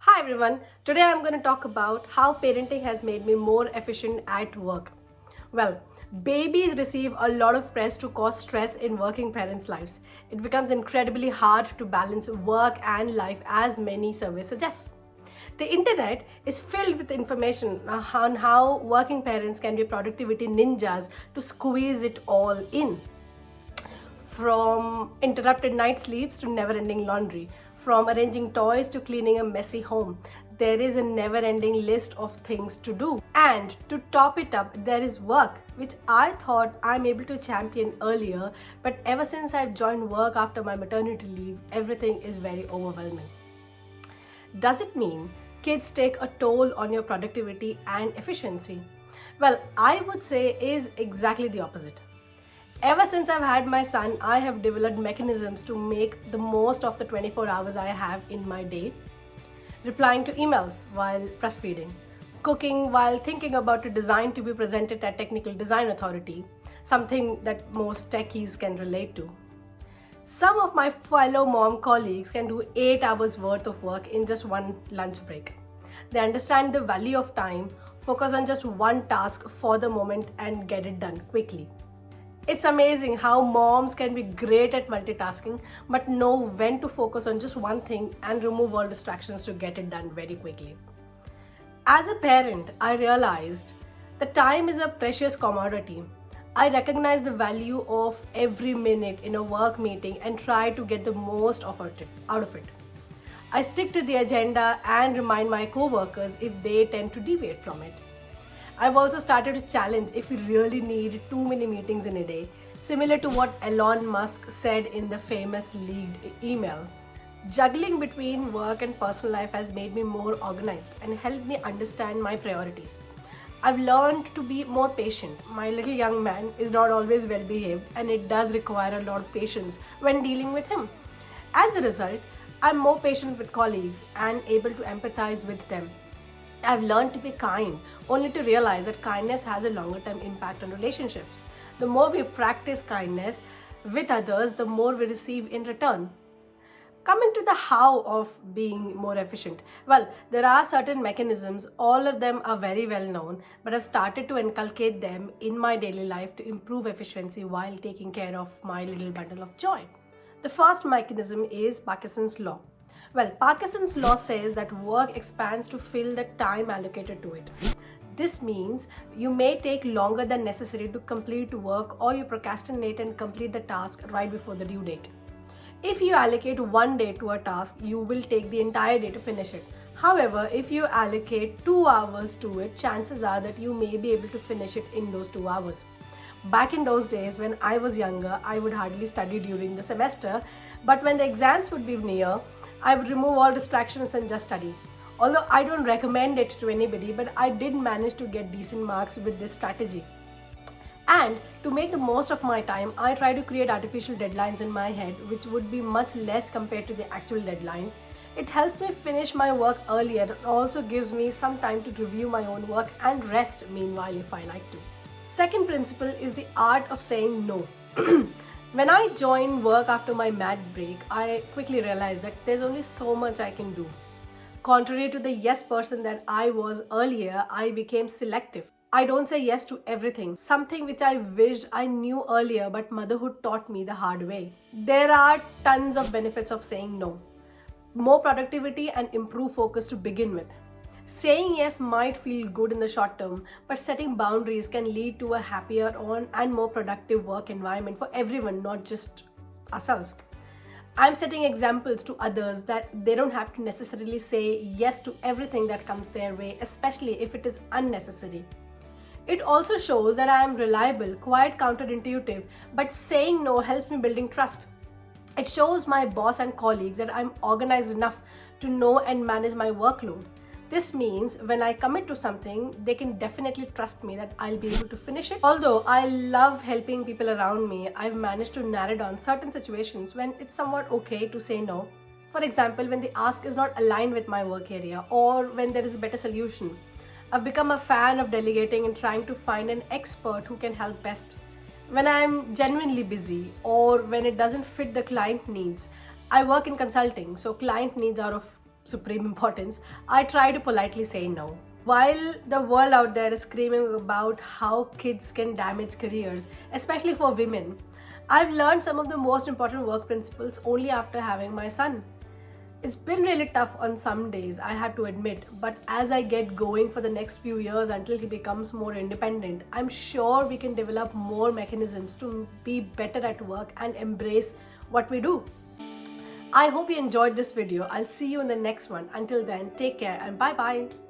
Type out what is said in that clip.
Hi everyone, today I'm going to talk about how parenting has made me more efficient at work. Well, babies receive a lot of press to cause stress in working parents' lives. It becomes incredibly hard to balance work and life as many surveys suggest. The internet is filled with information on how working parents can be productivity ninjas to squeeze it all in. From interrupted night sleeps to never ending laundry, from arranging toys to cleaning a messy home, there is a never ending list of things to do. And to top it up, there is work, which I thought I'm able to champion earlier, but ever since I've joined work after my maternity leave, everything is very overwhelming. Does it mean kids take a toll on your productivity and efficiency? Well, I would say is exactly the opposite. Ever since I've had my son, I have developed mechanisms to make the most of the 24 hours I have in my day. Replying to emails while breastfeeding, cooking while thinking about a design to be presented at Technical Design Authority, something that most techies can relate to. Some of my fellow mom colleagues can do 8 hours worth of work in just one lunch break. They understand the value of time, focus on just one task for the moment and get it done quickly. It's amazing how moms can be great at multitasking but know when to focus on just one thing and remove all distractions to get it done very quickly. As a parent, I realized that time is a precious commodity. I recognize the value of every minute in a work meeting and try to get the most out of it. I stick to the agenda and remind my co-workers if they tend to deviate from it. I've also started to challenge if we really need too many meetings in a day, similar to what Elon Musk said in the famous leaked email. Juggling between work and personal life has made me more organized and helped me understand my priorities. I've learned to be more patient. My little young man is not always well behaved, and it does require a lot of patience when dealing with him. As a result, I'm more patient with colleagues and able to empathize with them. I've learned to be kind, only to realize that kindness has a longer term impact on relationships. The more we practice kindness with others, the more we receive in return. Coming to the how of being more efficient. Well, there are certain mechanisms, all of them are very well known, but I've started to inculcate them in my daily life to improve efficiency while taking care of my little bundle of joy. The first mechanism is Parkinson's Law. Well, Parkinson's Law says that work expands to fill the time allocated to it. This means you may take longer than necessary to complete work, or you procrastinate and complete the task right before the due date. If you allocate one day to a task, you will take the entire day to finish it. However, if you allocate 2 hours to it, chances are that you may be able to finish it in those 2 hours. Back in those days when I was younger, I would hardly study during the semester, but when the exams would be near, I would remove all distractions and just study. Although I don't recommend it to anybody, but I did manage to get decent marks with this strategy. And to make the most of my time, I try to create artificial deadlines in my head, which would be much less compared to the actual deadline. It helps me finish my work earlier and also gives me some time to review my own work and rest meanwhile if I like to. Second principle is the art of saying no. When I joined work after my mat break, I quickly realized that there's only so much I can do. Contrary to the yes person that I was earlier, I became selective. I don't say yes to everything, something which I wished I knew earlier, but motherhood taught me the hard way. There are tons of benefits of saying no. More productivity and improved focus to begin with. Saying yes might feel good in the short term, but setting boundaries can lead to a happier and more productive work environment for everyone, not just ourselves. I'm setting examples to others that they don't have to necessarily say yes to everything that comes their way, especially if it is unnecessary. It also shows that I am reliable, quite counterintuitive, but saying no helps me building trust. It shows my boss and colleagues that I'm organized enough to know and manage my workload. This means when I commit to something, they can definitely trust me that I'll be able to finish it. Although I love helping people around me, I've managed to narrow down certain situations when it's somewhat okay to say no. For example, when the ask is not aligned with my work area or when there is a better solution. I've become a fan of delegating and trying to find an expert who can help best. When I'm genuinely busy or when it doesn't fit the client needs, I work in consulting, so client needs are of supreme importance, I try to politely say no. While the world out there is screaming about how kids can damage careers, especially for women, I've learned some of the most important work principles only after having my son. It's been really tough on some days, I have to admit, but as I get going for the next few years until he becomes more independent, I'm sure we can develop more mechanisms to be better at work and embrace what we do. I hope you enjoyed this video. I'll see you in the next one. Until then, take care and bye bye.